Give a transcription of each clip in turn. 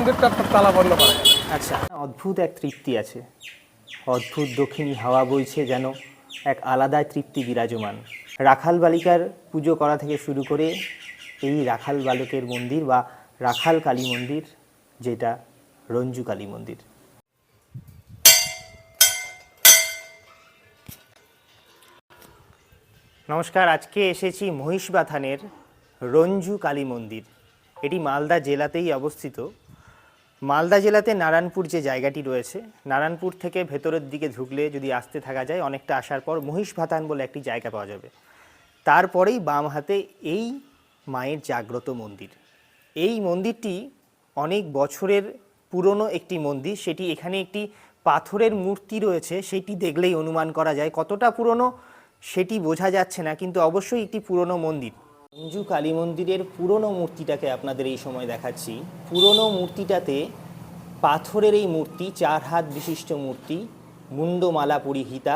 মন্দিরটা তালা বন্ধ করা যাবে। আচ্ছা, অদ্ভুত এক তৃপ্তি আছে, অদ্ভুত দক্ষিণী হাওয়া বইছে, যেন এক আলাদা তৃপ্তি বিরাজমান। রাখাল বালিকার পুজো করা থেকে শুরু করে এই রাখাল বালকের মন্দির বা রাখাল কালী মন্দির, যেটা রঞ্জু কালী মন্দির। নমস্কার, আজকে এসেছি মহিষবাথানের রঞ্জু কালী মন্দির। এটি মালদা জেলাতেই অবস্থিত। মালদা জেলাতে নারায়ণপুর যে জায়গাটি রয়েছে, নারায়ণপুর থেকে ভেতরের দিকে ঢুকলে যদি আসতে থাকা যায়, অনেকটা আসার পর মহিষবাথান বলে একটি জায়গা পাওয়া যাবে। তারপরেই বাম হাতে এই মায়ের জাগ্রত মন্দির। এই মন্দিরটি অনেক বছরের পুরনো একটি মন্দির। সেটি এখানে একটি পাথরের মূর্তি রয়েছে, সেটি দেখলেই অনুমান করা যায় কতটা পুরনো সেটি বোঝা যাচ্ছে না, কিন্তু অবশ্যই একটি পুরনো মন্দির। রঞ্জু কালী মন্দিরের পুরনো মূর্তিটাকে আপনাদের এই সময় দেখাচ্ছি। পুরনো মূর্তিটাতে পাথরের এই মূর্তি, 4 হাত বিশিষ্ট মূর্তি, মুন্ডমালা পরিহিতা,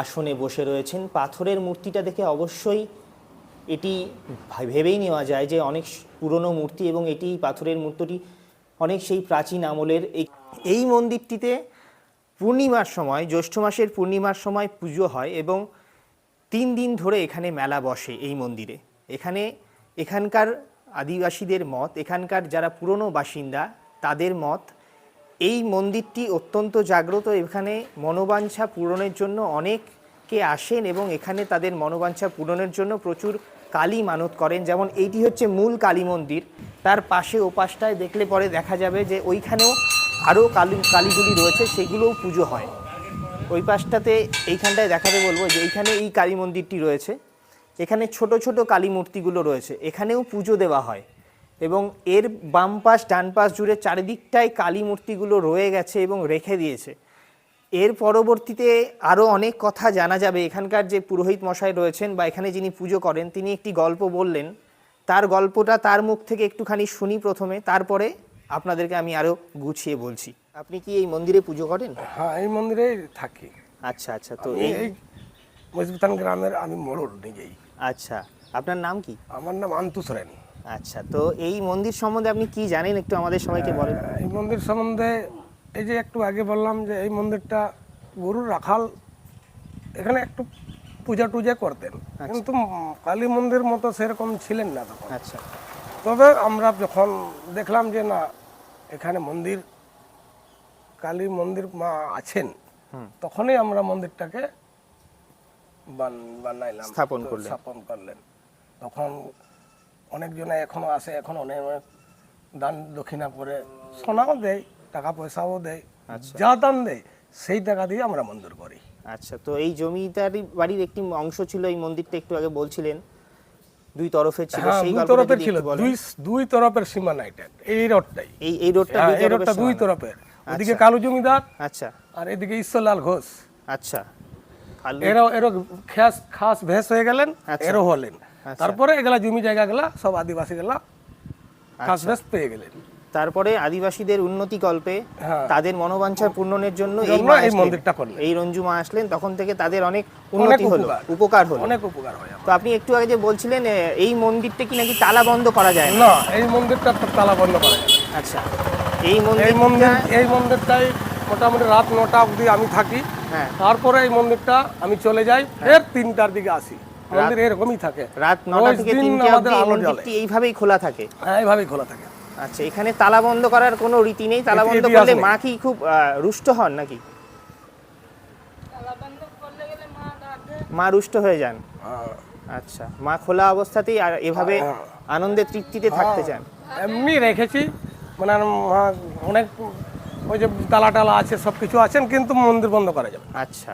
আসনে বসে রয়েছেন। পাথরের মূর্তিটা দেখে অবশ্যই এটি ভেবেই নেওয়া যায় যে অনেক পুরনো মূর্তি, এবং এটি পাথরের মূর্তিটি অনেক সেই প্রাচীন আমলের। এই মন্দিরটিতে পূর্ণিমার সময়, জ্যৈষ্ঠ মাসের পূর্ণিমার সময় পুজো হয় এবং 3 দিন ধরে এখানে মেলা বসে এই মন্দিরে। এখানকার আদিবাসীদের মত, এখানকার যারা পুরনো বাসিন্দা তাদের মত, এই মন্দিরটি অত্যন্ত জাগ্রত। এখানে মনোবাঞ্ছা পূরণের জন্য অনেকে আসেন এবং এখানে তাদের মনোবাঞ্ছা পূরণের জন্য প্রচুর কালী মানত করেন। যেমন এইটি হচ্ছে মূল কালী মন্দির, তার পাশে ওপাশটায় দেখলে পরে দেখা যাবে যে ওইখানেও আরও কালীগুলি রয়েছে, সেগুলোও পুজো হয়। ওই পাশটাতে এইখানটায় দেখাতে বলবো যে এইখানে এই কালী মন্দিরটি রয়েছে, এখানে ছোট ছোট কালী মূর্তিগুলো রয়েছে, এখানেও পুজো দেওয়া হয়। এবং এর বাম পাশ ডান পাশ জুড়ে চারিদিকটায় কালী মূর্তিগুলো রয়ে গেছে এবং রেখে দিয়েছে। এর পরবর্তীতে আরও অনেক কথা জানা যাবে। এখানকার যে পুরোহিত মশাই রয়েছেন বা এখানে যিনি পুজো করেন, তিনি একটি গল্প বললেন। তার গল্পটা তার মুখ থেকে একটুখানি শুনি প্রথমে, তারপরে আপনাদেরকে আমি আরও গুছিয়ে বলছি। আপনি কি এই মন্দিরে পুজো করেন? হ্যাঁ, এই মন্দিরে থাকি। আচ্ছা আচ্ছা। তো এই মহিষবাথান গ্রামের আমি মোড়ল নিজেই। আচ্ছা, আপনার নাম কি? আমার নাম আন্তু সোরেন। আচ্ছা, তো এই মন্দির সম্বন্ধে আপনি কি জানেন একটু আমাদের সবাইকে বলেন। এই মন্দির সম্বন্ধে এই যে একটু আগে বললাম যে এই মন্দিরটা গরুর রাখাল এখানে একটু পূজা টুজা করতেন, কিন্তু কালী মন্দির মতো সেরকম ছিলেন না তখন। আচ্ছা, তবে আমরা যখন দেখলাম যে না, এখানে মন্দির, কালী মন্দির মা আছেন, তখনই আমরা মন্দিরটাকে বানাইলাম, স্থাপন করলেন। তখন অনেকজনে এখনো আসে, এখন অনেক অনেক দান দক্ষিণা করে, সোনাও দেয়, টাকা পয়সাও দেয়। যা দান দেয় সেই টাকা দিয়ে আমরা মন্দির করি। আচ্ছা, তো এই জমিদার বাড়ির একটি অংশ ছিল এই মন্দিরটা, একটু আগে বলছিলেন 2 তরফের ছিল, সেই দুই তরফের ছিল, দুই তরফের সীমানা এটা, এই রোডটাই, এই রোডটা 2 তরফের। ওদিকে কালু জমিদার, আচ্ছা, আর এদিকে ঈশ্বরলাল ঘোষ। আচ্ছা, এরও খাস ভেস হয়ে গেলেন, এরও হলেন। তারপরে এগুলা জমি জায়গা গুলা সব আদিবাসী গুলা খাস ভেস পেয়ে গেলেন। তারপরে আদিবাসীদের উন্নতি কল্পে তাদের মনোবাঞ্ছা পূরণের জন্য এই মন্দিরটা করলেন, এই রঞ্জু মা আসলেন, তখন থেকে তাদের অনেক উন্নতি হলো, উপকার হলো, অনেক উপকার হয়। তো আপনি একটু আগে যে বলছিলেন এই মন্দিরটা কি নাকি তালা বন্ধ করা যায় না, এই মন্দিরটা তালা বন্ধ করা যায়। আচ্ছা, এই মন্দিরটাই মোটামুটি রাত 9টা অবধি আমি থাকি। তারপরে এই মন্দিরটা আমি চলে যাই, ফের 3টার দিকে আসি। মন্দির এরকমই থাকে, রাত 9টা থেকে 3টা অবধি মন্দিরটি এইভাবেই খোলা থাকে। হ্যাঁ, এইভাবেই খোলা থাকে। আচ্ছা, এখানে তালা বন্ধ করার কোনো রীতি নেই? তালা বন্ধ করলে মা কি খুব রুষ্ট হন নাকি? মা রুষ্ট হয়ে যান? আচ্ছা, মা খোলা অবস্থাতেই এভাবে আনন্দে তৃপ্তিতে থাকতে চান? এমনি রেখেছি, মানে অনেক ওই যে তালা টালা আছে, সব কিছু আছেন, কিন্তু মন্দির বন্ধ করা যাবে। আচ্ছা,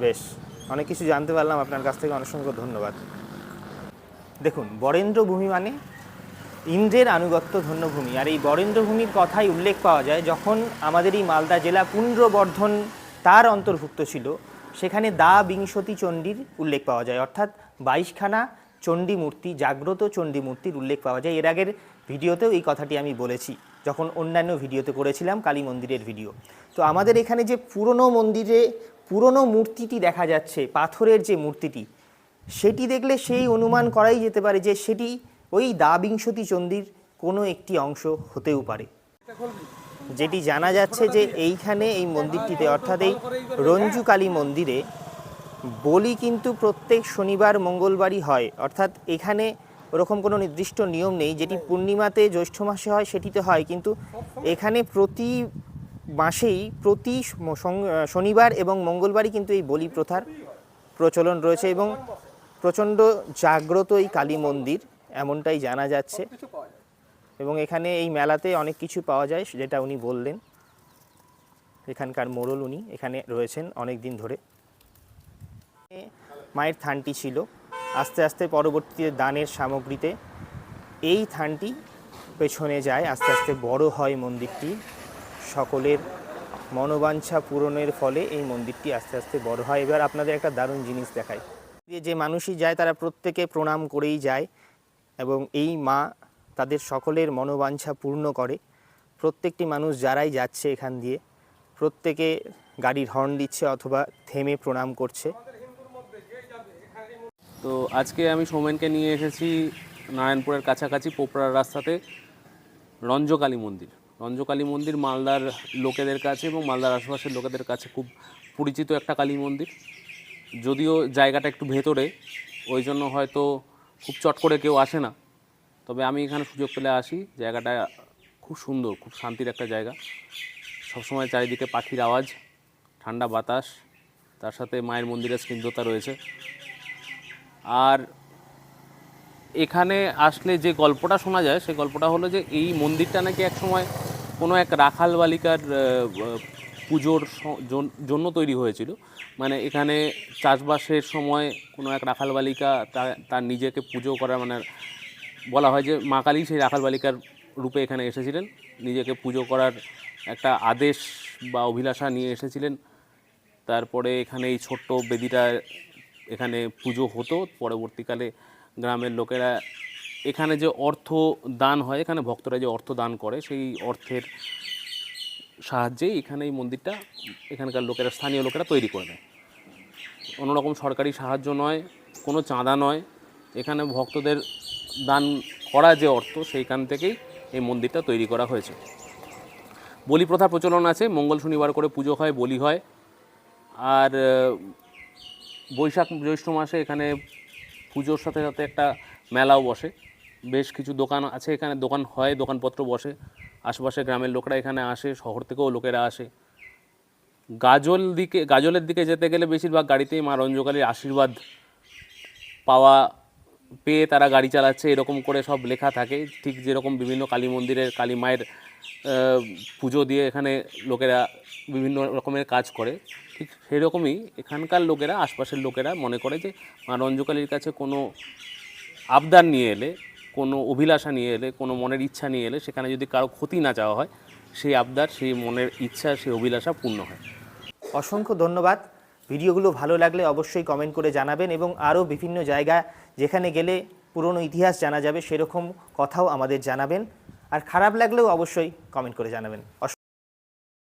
বেশ, অনেক কিছু জানতে পারলাম আপনার কাছ থেকে, অসংখ্য ধন্যবাদ। দেখুন, বরেন্দ্র ভূমি মানে ইন্দ্রের আনুগত্য ধন্যভূমি। আর এই বরেন্দ্র ভূমির কথাই উল্লেখ পাওয়া যায় যখন আমাদের এই মালদা জেলা পুণ্ড্রবর্ধন তার অন্তর্ভুক্ত ছিল, সেখানে দা বিংশতি চণ্ডীর উল্লেখ পাওয়া যায়, অর্থাৎ 22খানা চণ্ডী মূর্তি, জাগ্রত চণ্ডী মূর্তির উল্লেখ পাওয়া যায়। এর আগের ভিডিওতেও এই কথাটি আমি বলেছি, যখন অন্যান্য ভিডিওতে করেছিলাম কালী মন্দিরের ভিডিও। তো আমাদের এখানে যে পুরনো মন্দিরে পুরনো মূর্তিটি দেখা যাচ্ছে, পাথরের যে মূর্তিটি, সেটি দেখলে সেই অনুমান করাই যেতে পারে যে সেটি ওই দা বিংশতি চণ্ডীর কোনো একটি অংশ হতেও পারে। যেটি জানা যাচ্ছে যে এইখানে এই মন্দিরটিতে অর্থাৎ এই রঞ্জু কালী মন্দিরে বলি কিন্তু প্রত্যেক শনিবার মঙ্গলবারই হয়, অর্থাৎ এখানে ওরকম কোনো নির্দিষ্ট নিয়ম নেই। যেটি পূর্ণিমাতে জ্যৈষ্ঠ মাসে হয় সেটিতে হয়, কিন্তু এখানে প্রতি মাসেই প্রতি শনিবার এবং মঙ্গলবারই কিন্তু এই বলি প্রথার প্রচলন রয়েছে এবং প্রচণ্ড জাগ্রত এই কালী মন্দির এমনটাই জানা যাচ্ছে। এবং এখানে এই মেলাতে অনেক কিছু পাওয়া যায়, যেটা উনি বললেন। এখানকার মোড়ল উনি এখানে রয়েছেন অনেক দিন ধরে। মায়ের থানটি ছিল, আস্তে আস্তে পরবর্তীতে দানের সামগ্রীতে এই থানটি পেছনে যায়, আস্তে আস্তে বড় হয় মন্দিরটি। সকলের মনোবাঞ্ছা পূরণের ফলে এই মন্দিরটি আস্তে আস্তে বড় হয়। এবার আপনাদের একটা দারুণ জিনিস দেখাই। যে মানুষই যায় তারা প্রত্যেকে প্রণাম করেই যায় এবং এই মা তাদের সকলের মনোবাঞ্ছা পূর্ণ করে। প্রত্যেকটি মানুষ যারাই যাচ্ছে এখান দিয়ে প্রত্যেকে গাড়ির হর্ন দিচ্ছে অথবা থেমে প্রণাম করছে। তো আজকে আমি সৌমেনকে নিয়ে এসেছি নারায়ণপুরের কাছাকাছি পোপড়ার রাস্তাতে রঞ্জকালী মন্দির। রঞ্জকালী মন্দির মালদার লোকেদের কাছে এবং মালদার আশেপাশের লোকেদের কাছে খুব পরিচিত একটা কালী মন্দির। যদিও জায়গাটা একটু ভেতরে, ওই জন্য হয়তো খুব চট করে কেউ আসে না, তবে আমি এখানে সুযোগ পেলে আসি। জায়গাটা খুব সুন্দর, খুব শান্তির একটা জায়গা। সবসময় চারিদিকে পাখির আওয়াজ, ঠান্ডা বাতাস, তার সাথে মায়ের মন্দিরের স্নিগ্ধতা রয়েছে। আর এখানে আসলে যে গল্পটা শোনা যায় সেই গল্পটা হলো যে এই মন্দিরটা নাকি একসময় কোনো এক রাখাল বালিকার পুজোর জন্য তৈরি হয়েছিল। মানে এখানে চাষবাসের সময় কোনো এক রাখাল বালিকা তার নিজেকে পুজো করার, মানে বলা হয় যে মা কালী সেই রাখাল বালিকার রূপে এখানে এসেছিলেন, নিজেকে পুজো করার একটা আদেশ বা অভিলাষা নিয়ে এসেছিলেন। তারপরে এখানে এই ছোট্ট বেদিটা এখানে পুজো হতো। পরবর্তীকালে গ্রামের লোকেরা এখানে যে অর্থ দান হয়, এখানে ভক্তরা যে অর্থ দান করে, সেই অর্থের সাহায্যেই এখানে এই মন্দিরটা এখানকার লোকেরা, স্থানীয় লোকেরা তৈরি করে দেয়। কোনো রকম সরকারি সাহায্য নয়, কোনো চাঁদা নয়, এখানে ভক্তদের দান করা যে অর্থ সেইখান থেকেই এই মন্দিরটা তৈরি করা হয়েছে। বলি প্রথা প্রচলন আছে, মঙ্গল শনিবার করে পুজো হয়, বলি হয়। আর বৈশাখ জ্যৈষ্ঠ মাসে এখানে পুজোর সাথে সাথে একটা মেলাও বসে। বেশ কিছু দোকান আছে এখানে, দোকান হয়, দোকানপত্র বসে। আশেপাশে গ্রামের লোকেরা এখানে আসে, শহর থেকেও লোকেরা আসে। গাজলের দিকে যেতে গেলে বেশিরভাগ গাড়িতেই মা রঞ্জকালীর আশীর্বাদ পেয়ে তারা গাড়ি চালাচ্ছে, এরকম করে সব লেখা থাকে। ঠিক যেরকম বিভিন্ন কালী মন্দিরের কালী মায়ের পুজো দিয়ে এখানে লোকেরা বিভিন্ন রকমের কাজ করে, ঠিক সেরকমই এখানকার লোকেরা, আশপাশের লোকেরা মনে করে যে মা রঞ্জকালীর কাছে কোনো আবদার নিয়ে এলে, কোনো অভিলাষা নিয়ে এলে, কোনো মনের ইচ্ছা নিয়ে এলে, সেখানে যদি কারো ক্ষতি না চাওয়া হয়, সেই আবদার, সেই মনের ইচ্ছা, সেই অভিলাষা পূর্ণ হয়। অসংখ্য ধন্যবাদ। ভিডিওগুলো ভালো লাগলে অবশ্যই কমেন্ট করে জানাবেন এবং আরও বিভিন্ন জায়গা যেখানে গেলে পুরনো ইতিহাস জানা যাবে সেরকম কথাও আমাদের জানাবেন। আর খারাপ লাগলেও অবশ্যই কমেন্ট করে জানাবেন।